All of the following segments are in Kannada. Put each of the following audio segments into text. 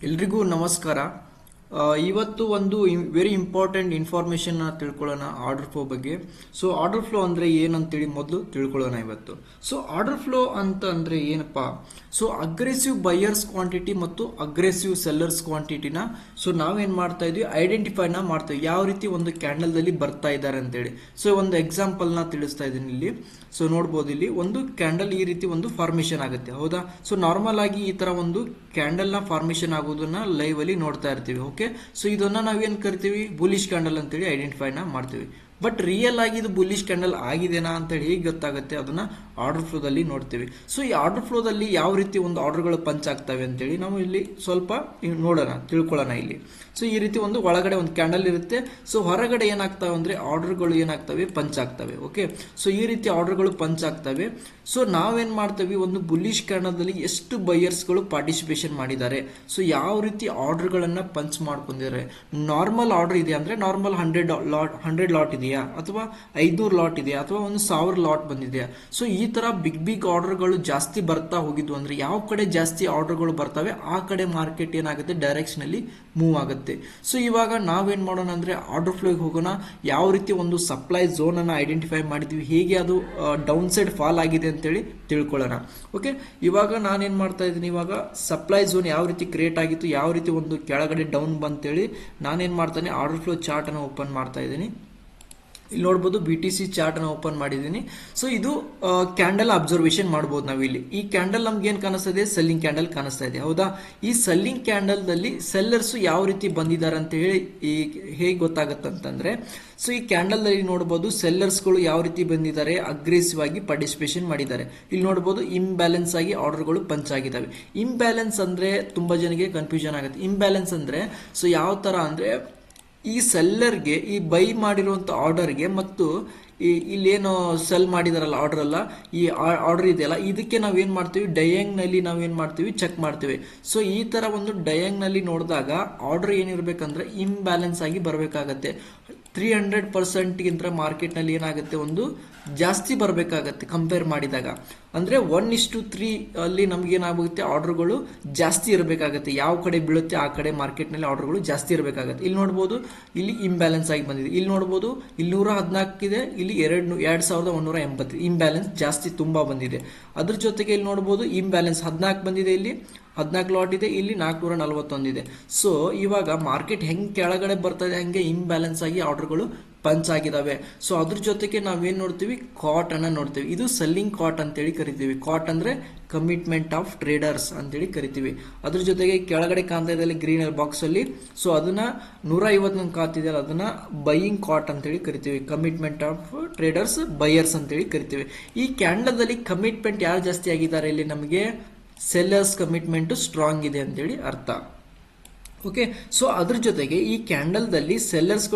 ಎಲ್ರಿಗೂ ನಮಸ್ಕಾರ. ಇವತ್ತು ಒಂದು ವೆರಿ ಇಂಪಾರ್ಟೆಂಟ್ ಇನ್ಫಾರ್ಮೇಷನ್ನ ತಿಳ್ಕೊಳ್ಳೋಣ ಆರ್ಡರ್ ಫ್ಲೋ ಬಗ್ಗೆ. ಸೊ ಆರ್ಡರ್ ಫ್ಲೋ ಅಂದರೆ ಏನಂತೇಳಿ ಮೊದಲು ತಿಳ್ಕೊಳ್ಳೋಣ ಇವತ್ತು. ಸೊ ಆರ್ಡರ್ ಫ್ಲೋ ಅಂತ ಅಂದರೆ ಏನಪ್ಪ? ಸೊ ಅಗ್ರೆಸಿವ್ ಬೈಯರ್ಸ್ ಕ್ವಾಂಟಿಟಿ ಮತ್ತು ಅಗ್ರೆಸಿವ್ ಸೆಲ್ಲರ್ಸ್ ಕ್ವಾಂಟಿಟಿನ ಸೊ ನಾವೇನು ಮಾಡ್ತಾ ಇದ್ವಿ, ಐಡೆಂಟಿಫೈನ ಮಾಡ್ತೀವಿ ಯಾವ ರೀತಿ ಒಂದು ಕ್ಯಾಂಡಲ್ದಲ್ಲಿ ಬರ್ತಾ ಇದ್ದಾರೆ ಅಂತೇಳಿ. ಸೊ ಒಂದು ಎಕ್ಸಾಂಪಲ್ನ ತಿಳಿಸ್ತಾ ಇದ್ದೀನಿ ಇಲ್ಲಿ. ಸೊ ನೋಡ್ಬೋದು, ಇಲ್ಲಿ ಒಂದು ಕ್ಯಾಂಡಲ್ ಈ ರೀತಿ ಒಂದು ಫಾರ್ಮೇಷನ್ ಆಗುತ್ತೆ, ಹೌದಾ? ಸೊ ನಾರ್ಮಲ್ ಆಗಿ ಈ ತರ ಒಂದು ಕ್ಯಾಂಡಲ್ನ ಫಾರ್ಮೇಷನ್ ಆಗೋದನ್ನ ಲೈವ್ ಅಲ್ಲಿ ನೋಡ್ತಾ ಇರ್ತೀವಿ. ಓಕೆ, ಸೊ ಇದನ್ನ ನಾವೇನ್ ಕರಿತೀವಿ, ಬುಲಿಶ್ ಕ್ಯಾಂಡಲ್ ಅಂತೇಳಿ ಐಡೆಂಟಿಫೈನ ಮಾಡ್ತೀವಿ. ಬಟ್ ರಿಯಲ್ ಆಗಿ ಇದು ಬುಲ್ಲಿಶ್ ಕ್ಯಾಂಡಲ್ ಆಗಿದೆನಾ ಅಂತೇಳಿ ಹೇಗೆ ಗೊತ್ತಾಗುತ್ತೆ, ಅದನ್ನ ಆರ್ಡರ್ ಫ್ಲೋದಲ್ಲಿ ನೋಡ್ತೀವಿ. ಸೊ ಈ ಆರ್ಡರ್ ಫ್ಲೋದಲ್ಲಿ ಯಾವ ರೀತಿ ಒಂದು ಆರ್ಡರ್ಗಳು ಪಂಚ್ ಆಗ್ತವೆ ಅಂತೇಳಿ ನಾವು ಇಲ್ಲಿ ಸ್ವಲ್ಪ ನೋಡೋಣ, ತಿಳ್ಕೊಳ್ಳೋಣ ಇಲ್ಲಿ. ಸೊ ಈ ರೀತಿ ಒಂದು ಒಳಗಡೆ ಒಂದು ಕ್ಯಾಂಡಲ್ ಇರುತ್ತೆ. ಸೊ ಹೊರಗಡೆ ಏನಾಗ್ತವೆ ಅಂದ್ರೆ ಆರ್ಡರ್ಗಳು ಏನಾಗ್ತವೆ, ಪಂಚ್ ಆಗ್ತವೆ. ಓಕೆ, ಸೊ ಈ ರೀತಿ ಆರ್ಡರ್ಗಳು ಪಂಚ್ ಆಗ್ತವೆ. ಸೊ ನಾವೇನ್ ಮಾಡ್ತೀವಿ, ಒಂದು ಬುಲ್ಲಿಶ್ ಕ್ಯಾಂಡಲ್ದಲ್ಲಿ ಎಷ್ಟು ಬೈಯರ್ಸ್ಗಳು ಪಾರ್ಟಿಸಿಪೇಷನ್ ಮಾಡಿದ್ದಾರೆ, ಸೊ ಯಾವ ರೀತಿ ಆರ್ಡರ್ಗಳನ್ನ ಪಂಚ್ ಮಾಡ್ಕೊಂಡಿದ್ದಾರೆ. ನಾರ್ಮಲ್ ಆರ್ಡರ್ ಇದೆ ಅಂದ್ರೆ ನಾರ್ಮಲ್ 100 ಲಾಟ್ ಇದೆಯಾ, ಅಥವಾ 500 ಲಾಟ್ ಇದೆಯಾ, ಅಥವಾ 1000 ಲಾಟ್ ಬಂದಿದೆಯಾ. ಸೊ ಈ ತರ ಬಿಗ್ ಆರ್ಡರ್ಗಳು ಜಾಸ್ತಿ ಬರ್ತಾ ಹೋಗಿದ್ವು ಅಂದ್ರೆ ಯಾವ ಕಡೆ ಜಾಸ್ತಿ ಆರ್ಡರ್ಗಳು ಬರ್ತವೆ ಆ ಕಡೆ ಮಾರ್ಕೆಟ್ ಏನಾಗುತ್ತೆ, ಡೈರೆಕ್ಷನ್ ಅಲ್ಲಿ ಮೂವ್ ಆಗುತ್ತೆ. ಸೊ ಇವಾಗ ನಾವೇನ್ ಮಾಡೋಣ ಅಂದ್ರೆ ಆರ್ಡರ್ ಫ್ಲೋಗೆ ಹೋಗೋಣ. ಯಾವ ರೀತಿ ಒಂದು ಸಪ್ಲೈ ಝೋನ್ ಅನ್ನ ಐಡೆಂಟಿಫೈ ಮಾಡಿದ್ವಿ, ಹೇಗೆ ಅದು ಡೌನ್ ಸೈಡ್ ಫಾಲ್ ಆಗಿದೆ ಅಂತೇಳಿ ತಿಳ್ಕೊಳ್ಳೋಣ. ಓಕೆ, ಇವಾಗ ನಾನೇನ್ ಮಾಡ್ತಾ ಇದ್ದೀನಿ, ಇವಾಗ ಸಪ್ಲೈ ಝೋನ್ ಯಾವ ರೀತಿ ಕ್ರಿಯೇಟ್ ಆಗಿತ್ತು, ಯಾವ ರೀತಿ ಒಂದು ಕೆಳಗಡೆ ಡೌನ್ ಬಂತೇಳಿ ನಾನೇನ್ ಮಾಡ್ತಾನೆ, ಆರ್ಡರ್ ಫ್ಲೋ ಚಾರ್ಟ್ ಅನ್ನು ಓಪನ್ ಮಾಡ್ತಾ ಇದ್ದೀನಿ. ಇಲ್ಲಿ ನೋಡ್ಬೋದು, BTC ಚಾರ್ಟ್ ಅನ್ನು ಓಪನ್ ಮಾಡಿದ್ದೀನಿ. ಸೊ ಇದು ಕ್ಯಾಂಡಲ್ ಅಬ್ಸರ್ವೇಷನ್ ಮಾಡಬಹುದು ನಾವು ಇಲ್ಲಿ. ಈ ಕ್ಯಾಂಡಲ್ ನಮ್ಗೆ ಏನ್ ಕಾಣಿಸ್ತಾ ಇದೆ, ಸೆಲ್ಲಿಂಗ್ ಕ್ಯಾಂಡಲ್ ಕಾಣಿಸ್ತಾ ಇದೆ, ಹೌದಾ? ಈ ಸೆಲ್ಲಿಂಗ್ ಕ್ಯಾಂಡಲ್ ದಲ್ಲಿ ಸೆಲ್ಲರ್ಸ್ ಯಾವ ರೀತಿ ಬಂದಿದ್ದಾರೆ ಅಂತ ಹೇಳಿ ಹೇಗೆ ಗೊತ್ತಾಗತ್ತಂತಂದ್ರೆ, ಸೊ ಈ ಕ್ಯಾಂಡಲ್ ದಲ್ಲಿ ನೋಡಬಹುದು ಸೆಲ್ಲರ್ಸ್ಗಳು ಯಾವ ರೀತಿ ಬಂದಿದ್ದಾರೆ, ಅಗ್ರೆಸಿವ್ ಆಗಿ ಪಾರ್ಟಿಸಿಪೇಷನ್ ಮಾಡಿದ್ದಾರೆ. ಇಲ್ಲಿ ನೋಡಬಹುದು ಇಂಬ್ಯಾಲೆನ್ಸ್ ಆಗಿ ಆರ್ಡರ್ಗಳು ಪಂಚ್ ಆಗಿದ್ದಾವೆ. ಇಂಬ್ಯಾಲೆನ್ಸ್ ಅಂದ್ರೆ ತುಂಬಾ ಜನಕ್ಕೆ ಕನ್ಫ್ಯೂಷನ್ ಆಗುತ್ತೆ. ಇಂಬ್ಯಾಲೆನ್ಸ್ ಅಂದ್ರೆ ಸೊ ಯಾವ ತರ ಅಂದ್ರೆ, ಈ ಸೆಲ್ಲರ್ಗೆ ಈ ಬೈ ಮಾಡಿರುವಂತ ಆರ್ಡರ್ಗೆ ಮತ್ತು ಇಲ್ಲೇನು ಸೆಲ್ ಮಾಡಿದಾರಲ್ಲ ಆರ್ಡರ್ ಅಲ್ಲ, ಈ ಆರ್ಡರ್ ಇದೆಯಲ್ಲ, ಇದಕ್ಕೆ ನಾವೇನ್ ಮಾಡ್ತೀವಿ, ಡಯಾಂಗ್ ನಲ್ಲಿ ನಾವೇನ್ ಮಾಡ್ತೀವಿ, ಚೆಕ್ ಮಾಡ್ತೀವಿ. ಸೊ ಈ ತರ ಒಂದು ಡಯಾಂಗ್ ನಲ್ಲಿ ನೋಡಿದಾಗ ಆರ್ಡರ್ ಏನಿರ್ಬೇಕಂದ್ರೆ ಇಂಬ್ಯಾಲೆನ್ಸ್ ಆಗಿ ಬರಬೇಕಾಗತ್ತೆ. 300% ಗಿಂತ ಮಾರ್ಕೆಟ್ ನಲ್ಲಿ ಏನಾಗುತ್ತೆ, ಒಂದು ಜಾಸ್ತಿ ಬರಬೇಕಾಗತ್ತೆ ಕಂಪೇರ್ ಮಾಡಿದಾಗ. ಅಂದ್ರೆ 1:3 ಅಲ್ಲಿ ನಮ್ಗೆ ಏನಾಗುತ್ತೆ, ಆರ್ಡರ್ಗಳು ಜಾಸ್ತಿ ಇರಬೇಕಾಗತ್ತೆ. ಯಾವ ಕಡೆ ಬೀಳುತ್ತೆ ಆ ಕಡೆ ಮಾರ್ಕೆಟ್ ನಲ್ಲಿ ಆರ್ಡರ್ಗಳು ಜಾಸ್ತಿ ಇರಬೇಕಾಗತ್ತೆ. ಇಲ್ಲಿ ನೋಡಬಹುದು, ಇಲ್ಲಿ ಇಂಬ್ಯಾಲೆನ್ಸ್ ಆಗಿ ಬಂದಿದೆ. ಇಲ್ಲಿ ನೋಡಬಹುದು, ಇಲ್ಲಿ 114 ಇದೆ, ಇಲ್ಲಿ 2180. ಇಂಬ್ಯಾಲೆನ್ಸ್ ಜಾಸ್ತಿ ತುಂಬಾ ಬಂದಿದೆ. ಅದ್ರ ಜೊತೆಗೆ ಇಲ್ಲಿ ನೋಡಬಹುದು, ಇಂಬ್ಯಾಲೆನ್ಸ್ 14 ಬಂದಿದೆ, ಇಲ್ಲಿ 14 ಲಾಟ್ ಇದೆ, ಇಲ್ಲಿ 441 ಇದೆ. ಸೊ ಇವಾಗ ಮಾರ್ಕೆಟ್ ಹೆಂಗ್ ಕೆಳಗಡೆ ಬರ್ತದೆ ಹಂಗೆ ಇಂಬ್ಯಾಲೆನ್ಸ್ ಆಗಿ ಆರ್ಡರ್ಗಳು ಪಂಚ್ ಆಗಿದಾವೆ. ಸೊ ಅದ್ರ ಜೊತೆಗೆ ನಾವೇನ್ ನೋಡ್ತೀವಿ, ಕಾಟ್ ಅನ್ನ ನೋಡ್ತೀವಿ. ಇದು ಸೆಲ್ಲಿಂಗ್ ಕಾಟ್ ಅಂತೇಳಿ ಕರಿತೀವಿ. ಕಾಟ್ ಅಂದ್ರೆ ಕಮಿಟ್ಮೆಂಟ್ ಆಫ್ ಟ್ರೇಡರ್ಸ್ ಅಂತೇಳಿ ಕರಿತೀವಿ. ಅದ್ರ ಜೊತೆಗೆ ಕೆಳಗಡೆ ಕಾಣ್ತಾ ಇದೆ ಗ್ರೀನ್ ಬಾಕ್ಸ್ ಅಲ್ಲಿ, ಸೊ ಅದನ್ನ 150 ಕಾತಿದೆಯಲ್ಲ, ಅದನ್ನ ಬೈಯಿಂಗ್ ಕಾಟ್ ಅಂತೇಳಿ ಕರಿತೀವಿ. ಕಮಿಟ್ಮೆಂಟ್ ಆಫ್ ಟ್ರೇಡರ್ಸ್, ಬೈಯರ್ಸ್ ಅಂತೇಳಿ ಕರಿತೀವಿ. ಈ ಕ್ಯಾಂಡಲ್ ಅಲ್ಲಿ ಕಮಿಟ್ಮೆಂಟ್ ಯಾರು ಜಾಸ್ತಿ ಆಗಿದ್ದಾರೆ, ಇಲ್ಲಿ ನಮಗೆ ಸೆಲ್ಲರ್ಸ್ ಕಮಿಟ್ಮೆಂಟ್ ಸ್ಟ್ರಾಂಗ್ ಇದೆ ಅಂತೇಳಿ ಅರ್ಥ. ಓಕೆ, ಸೊ ಅದ್ರ ಜೊತೆಗೆ ಈ ಕ್ಯಾಂಡಲ್ದಲ್ಲಿ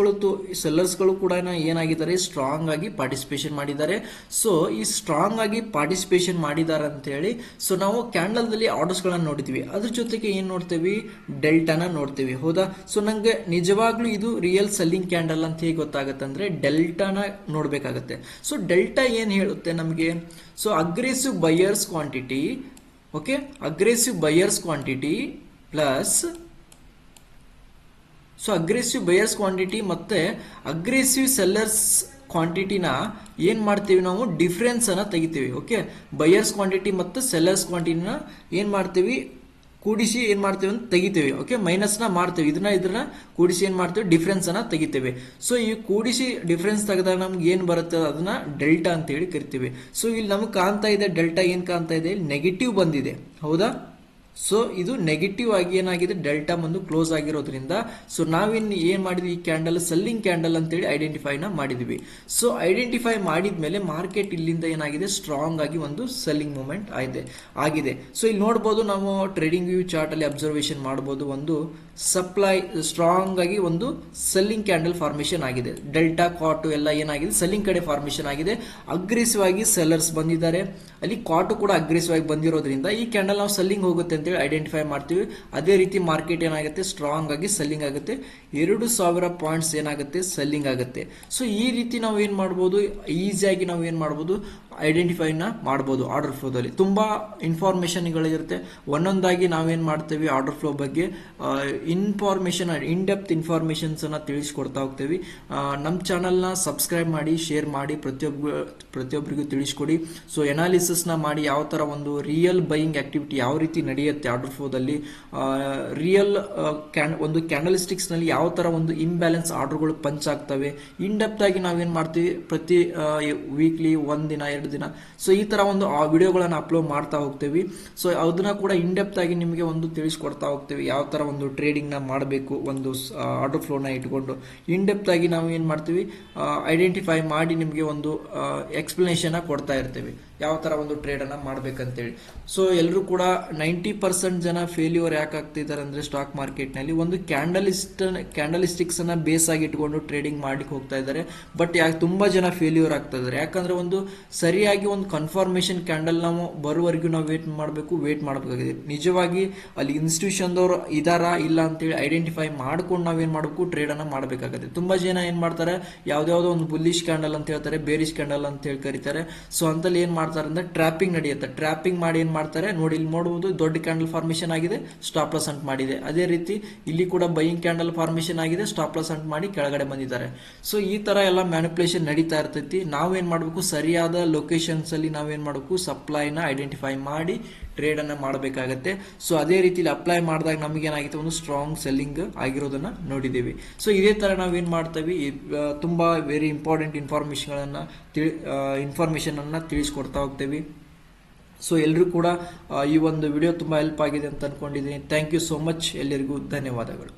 ಸೆಲ್ಲರ್ಸ್ಗಳು ಕೂಡ ಏನಾಗಿದ್ದಾರೆ, ಸ್ಟ್ರಾಂಗ್ ಆಗಿ ಪಾರ್ಟಿಸಿಪೇಷನ್ ಮಾಡಿದ್ದಾರೆ. ಸೊ ಈ ಸ್ಟ್ರಾಂಗ್ ಆಗಿ ಪಾರ್ಟಿಸಿಪೇಷನ್ ಮಾಡಿದ್ದಾರೆ ಅಂತ ಹೇಳಿ ಸೊ ನಾವು ಕ್ಯಾಂಡಲ್ದಲ್ಲಿ ಆರ್ಡರ್ಸ್ಗಳನ್ನ ನೋಡ್ತೀವಿ. ಅದ್ರ ಜೊತೆಗೆ ಏನ್ ನೋಡ್ತೀವಿ, ಡೆಲ್ಟಾನ ನೋಡ್ತೀವಿ, ಹೌದಾ? ಸೊ ನಂಗೆ ನಿಜವಾಗ್ಲೂ ಇದು ರಿಯಲ್ ಸೆಲ್ಲಿಂಗ್ ಕ್ಯಾಂಡಲ್ ಅಂತ ಹೇಗೆ ಗೊತ್ತಾಗುತ್ತೆ ಅಂದ್ರೆ ಡೆಲ್ಟಾನ ನೋಡ್ಬೇಕಾಗತ್ತೆ. ಸೊ ಡೆಲ್ಟಾ ಏನ್ ಹೇಳುತ್ತೆ ನಮಗೆ, so aggressive buyers quantity, okay, aggressive buyers quantity plus, so aggressive buyers quantity ಮತ್ತೆ ಅಗ್ರೆಸಿವ್ ಸೆಲ್ಲರ್ಸ್ ಕ್ವಾಂಟಿಟಿನ ಏನ್ ಮಾಡ್ತೀವಿ ನಾವು, ಡಿಫರೆನ್ಸ್ ಅನ್ನ ತೆಗಿತೀವಿ. ಓಕೆ, ಬೈಯರ್ಸ್ ಕ್ವಾಂಟಿಟಿ ಮತ್ತು ಸೆಲ್ಲರ್ಸ್ ಕ್ವಾಂಟಿಟಿನ ಏನ್ ಮಾಡ್ತೀವಿ, ಕೂಡಿಸಿ ಏನ್ ಮಾಡ್ತೀವಿ ಅಂತ ತೆಗಿತೀವಿ. ಓಕೆ, ಮೈನಸ್ ನ ಮಾಡ್ತೀವಿ, ಇದನ್ನ ಕೂಡಿಸಿ ಏನ್ ಮಾಡ್ತೀವಿ, ಡಿಫರೆನ್ಸ್ ಅನ್ನ ತೆಗಿತೀವಿ. ಸೊ ಈ ಕೂಡಿಸಿ ಡಿಫರೆನ್ಸ್ ತೆಗೆದಾಗ ನಮ್ಗೆ ಏನ್ ಬರುತ್ತೆ, ಅದನ್ನ ಡೆಲ್ಟಾ ಅಂತ ಹೇಳಿ ಕರಿತೀವಿ. ಸೊ ಇಲ್ಲಿ ನಮ್ಗೆ ಕಾಣ್ತಾ ಇದೆ ಡೆಲ್ಟಾ ಏನ್ ಕಾಣ್ತಾ ಇದೆ, ನೆಗೆಟಿವ್ ಬಂದಿದೆ, ಹೌದಾ? ಸೊ ಇದು ನೆಗೆಟಿವ್ ಆಗಿ ಏನಾಗಿದೆ, ಡೆಲ್ಟಾ ಒಂದು ಕ್ಲೋಸ್ ಆಗಿರೋದ್ರಿಂದ ಸೊ ನಾವಿನ್ನು ಏನ್ ಮಾಡಿದ್ವಿ, ಈ ಕ್ಯಾಂಡಲ್ ಸೆಲ್ಲಿಂಗ್ ಕ್ಯಾಂಡಲ್ ಅಂತೇಳಿ ಐಡೆಂಟಿಫೈನ ಮಾಡಿದ್ವಿ. ಸೊ ಐಡೆಂಟಿಫೈ ಮಾಡಿದ್ಮೇಲೆ ಮಾರ್ಕೆಟ್ ಇಲ್ಲಿಂದ ಏನಾಗಿದೆ, ಸ್ಟ್ರಾಂಗ್ ಆಗಿ ಒಂದು ಸೆಲ್ಲಿಂಗ್ ಮೂವ್ಮೆಂಟ್ ಆಗಿದೆ. ಸೊ ಇಲ್ಲಿ ನೋಡಬಹುದು, ನಾವು ಟ್ರೇಡಿಂಗ್ ವ್ಯೂ ಚಾರ್ಟ್ ಅಲ್ಲಿ ಅಬ್ಸರ್ವೇಷನ್ ಮಾಡಬಹುದು, ಒಂದು ಸಪ್ಲೈ ಸ್ಟ್ರಾಂಗ್ ಆಗಿ ಒಂದು ಸೆಲ್ಲಿಂಗ್ ಕ್ಯಾಂಡಲ್ ಫಾರ್ಮೇಷನ್ ಆಗಿದೆ. ಡೆಲ್ಟಾ ಕಾಟು ಎಲ್ಲ ಏನಾಗಿದೆ, ಸೆಲ್ಲಿಂಗ್ ಕಡೆ ಫಾರ್ಮೇಷನ್ ಆಗಿದೆ. ಅಗ್ರೆಸಿವ್ ಆಗಿ ಸೆಲ್ಲರ್ಸ್ ಬಂದಿದ್ದಾರೆ, ಅಲ್ಲಿ ಕಾಟು ಕೂಡ ಅಗ್ರೆಸಿವ್ ಆಗಿ ಬಂದಿರೋದ್ರಿಂದ ಈ ಕ್ಯಾಂಡಲ್ ನಾವು ಸೆಲ್ಲಿಂಗ್ ಹೋಗುತ್ತೆ ಅಂತೇಳಿ ಐಡೆಂಟಿಫೈ ಮಾಡ್ತೀವಿ. ಅದೇ ರೀತಿ ಮಾರ್ಕೆಟ್ ಏನಾಗುತ್ತೆ, ಸ್ಟ್ರಾಂಗ್ ಆಗಿ ಸೆಲ್ಲಿಂಗ್ ಆಗುತ್ತೆ. 2000 ಪಾಯಿಂಟ್ಸ್ ಏನಾಗುತ್ತೆ, ಸೆಲ್ಲಿಂಗ್ ಆಗುತ್ತೆ. ಸೊ ಈ ರೀತಿ ನಾವು ಏನ್ ಮಾಡಬಹುದು, ಈಸಿಯಾಗಿ ನಾವು ಏನ್ ಮಾಡಬಹುದು, ಐಡೆಂಟಿಫೈನ ಮಾಡ್ಬೋದು ಆರ್ಡರ್ ಫ್ಲೋದಲ್ಲಿ. ತುಂಬಾ ಇನ್ಫಾರ್ಮೇಶನ್ಗಳಿರುತ್ತೆ, ಒಂದೊಂದಾಗಿ ನಾವೇನ್ ಮಾಡ್ತೇವೆ ಆರ್ಡರ್ ಫ್ಲೋ ಬಗ್ಗೆ ಇನ್ಫಾರ್ಮೇಶನ್, ಇನ್ ಡೆಪ್ತ್ ಇನ್ಫಾರ್ಮೇಶನ್ಸ್ ಅನ್ನ ತಿಳಿಸ್ಕೊಡ್ತಾ ಹೋಗ್ತೇವೆ. ನಮ್ಮ ಚಾನಲ್ನ ಸಬ್ಸ್ಕ್ರೈಬ್ ಮಾಡಿ, ಶೇರ್ ಮಾಡಿ, ಪ್ರತಿಯೊಬ್ಬರಿಗೂ ತಿಳಿಸ್ಕೊಡಿ. ಸೊ ಎನಾಲಿಸಿಸ್ ನ ಮಾಡಿ ಯಾವ ತರ ಒಂದು ರಿಯಲ್ ಬೈಯಿಂಗ್ ಆಕ್ಟಿವಿಟಿ ಯಾವ ರೀತಿ ನಡೆಯುತ್ತೆ ಆರ್ಡರ್ ಫ್ಲೋದಲ್ಲಿ, ರಿಯಲ್ ಒಂದು ಕ್ಯಾಂಡಲ್ಸ್ಟಿಕ್ಸ್ ನಲ್ಲಿ ಯಾವ ತರ ಒಂದು ಇಂಬ್ಯಾಲೆನ್ಸ್ ಆರ್ಡರ್ಗಳು ಪಂಚ್ ಆಗ್ತವೆ, ಇನ್ ಡೆಪ್ತ್ ಆಗಿ ನಾವೇನ್ ಮಾಡ್ತೀವಿ ಪ್ರತಿ ವೀಕ್ಲಿ, ಒಂದಿನ 2 ದಿನ, ಸೊ ಈ ತರ ಒಂದು ವಿಡಿಯೋಗಳನ್ನ ಅಪ್ಲೋಡ್ ಮಾಡ್ತಾ ಹೋಗ್ತೇವೆ. ಸೊ ಅದನ್ನ ಕೂಡ ಇನ್ ಡೆಪ್ತ್ ಆಗಿ ನಿಮಗೆ ಒಂದು ತಿಳಿಸ್ಕೊಡ್ತಾ ಹೋಗ್ತೇವೆ, ಯಾವ ತರ ಒಂದು ಟ್ರೇಡಿಂಗ್ ನ ಮಾಡಬೇಕು ಒಂದು ಆರ್ಡರ್ ಫ್ಲೋ ನ ಇಟ್ಕೊಂಡು. ಇನ್ ಡೆಪ್ತ್ ಆಗಿ ನಾವು ಏನ್ ಮಾಡ್ತೀವಿ, ಐಡೆಂಟಿಫೈ ಮಾಡಿ ನಿಮಗೆ ಒಂದು ಎಕ್ಸ್ಪ್ಲನೇಷನ್ ಕೊಡ್ತಾ ಇರ್ತೇವೆ, ಯಾವ ತರ ಒಂದು ಟ್ರೇಡ್ ಅನ್ನ ಮಾಡ್ಬೇಕಂತೇಳಿ. ಸೊ ಎಲ್ಲರೂ ಕೂಡ 90% ಜನ ಫೇಲ್ಯೂರ್ ಯಾಕೆ ಆಗ್ತಿದ್ದಾರೆ ಅಂದ್ರೆ ಸ್ಟಾಕ್ ಮಾರ್ಕೆಟ್ ನಲ್ಲಿ ಒಂದು ಕ್ಯಾಂಡಲಿಸ್ಟಿಕ್ಸ್ ಅನ್ನ ಬೇಸ್ ಆಗಿ ಇಟ್ಕೊಂಡು ಟ್ರೇಡಿಂಗ್ ಮಾಡ್ಲಿಕ್ಕೆ ಹೋಗ್ತಾ ಇದ್ದಾರೆ. ಬಟ್ ಯಾಕೆ ತುಂಬಾ ಜನ ಫೇಲ್ಯೂರ್ ಆಗ್ತಾ ಇದ್ದಾರೆ, ಯಾಕಂದ್ರೆ ಒಂದು ಸರಿಯಾಗಿ ಒಂದು ಕನ್ಫರ್ಮೇಶನ್ ಕ್ಯಾಂಡಲ್ ನಾವು ಬರುವವರೆಗೂ ನಾವು ವೇಟ್ ಮಾಡಬೇಕಾಗಿದೆ. ನಿಜವಾಗಿ ಅಲ್ಲಿ ಇನ್ಸ್ಟಿಟ್ಯೂಷನ್ದವ್ರು ಇದಾರಾ ಇಲ್ಲ ಅಂತೇಳಿ ಐಡೆಂಟಿಫೈ ಮಾಡ್ಕೊಂಡು ನಾವೇನ್ ಮಾಡಬೇಕು, ಟ್ರೇಡ್ ಅನ್ನ ಮಾಡಬೇಕಾಗುತ್ತೆ. ತುಂಬಾ ಜನ ಏನ್ ಮಾಡ್ತಾರೆ, ಯಾವ್ದಾವ್ದೋ ಒಂದು ಬುಲ್ಲಿಶ್ ಕ್ಯಾಂಡಲ್ ಅಂತ ಹೇಳ್ತಾರೆ, ಬೇರಿಶ್ ಕ್ಯಾಂಡಲ್ ಅಂತ ಹೇಳಿ ಕರೀತಾರೆ. ಸೊ ಅಂತಲ್ಲಿ ಏನ್ ಮಾಡ್ತಾರೆ ಅಂದ್ರೆ ಟ್ರಾಪಿಂಗ್ ನಡೆಯುತ್ತೆ. ಟ್ರಾಪಿಂಗ್ ಮಾಡಿ ಏನ್ ಮಾಡ್ತಾರೆ ನೋಡಿ, ಇಲ್ಲಿ ನೋಡುವುದು ದೊಡ್ಡ ಕ್ಯಾಂಡಲ್ ಫಾರ್ಮೇಶನ್ ಆಗಿದೆ, ಸ್ಟಾಪ್ ಲಾಸ್ ಅಂಟ್ ಮಾಡಿದೆ. ಅದೇ ರೀತಿ ಇಲ್ಲಿ ಕೂಡ ಬೈಯಿಂಗ್ ಕ್ಯಾಂಡಲ್ ಫಾರ್ಮೇಶನ್ ಆಗಿದೆ, ಸ್ಟಾಪ್ ಲಾಸ್ ಅಂಟ್ ಮಾಡಿ ಕೆಳಗಡೆ ಬಂದಿದ್ದಾರೆ. ಸೊ ಈ ತರ ಎಲ್ಲ ಮ್ಯಾನಿಪುಲೇಷನ್ ನಡೀತಾ ಇರ್ತೈತಿ. ನಾವೇನ್ ಮಾಡಬೇಕು, ಸರಿಯಾದ ಲೊಕೇಶನ್ಸ್ ಅಲ್ಲಿ ನಾವೇನ್ ಮಾಡಬೇಕು, ಸಪ್ಲೈನ ಐಡೆಂಟಿಫೈ ಮಾಡಿ ಟ್ರೇಡ್ ಅನ್ನ ಮಾಡಬೇಕಾಗತ್ತೆ. ಸೊ ಅದೇ ರೀತಿಲಿ ಅಪ್ಲೈ ಮಾಡಿದಾಗ ನಮಗೆ ಏನಾಗಿತ್ತು, ಒಂದು ಸ್ಟ್ರಾಂಗ್ ಸೆಲ್ಲಿಂಗ್ ಆಗಿರೋದನ್ನ ನೋಡಿದ್ದೀವಿ. ಸೊ ಇದೇ ತರ ನಾವೇನ್ ಮಾಡ್ತೀವಿ, ತುಂಬಾ ವೆರಿ ಇಂಪಾರ್ಟೆಂಟ್ ಇನ್ಫಾರ್ಮೇಶನ್ ಅನ್ನ ತಿಳಿಸ್ಕೊಡ್ತಾ ಹೋಗ್ತೇವೆ. ಸೊ ಎಲ್ಲರೂ ಕೂಡ ಈ ಒಂದು ವಿಡಿಯೋ ತುಂಬಾ ಹೆಲ್ಪ್ ಆಗಿದೆ ಅಂತ ಅನ್ಕೊಂಡಿದ್ದೀನಿ. ಥ್ಯಾಂಕ್ ಯು ಸೋ ಮಚ್, ಎಲ್ಲರಿಗೂ ಧನ್ಯವಾದಗಳು.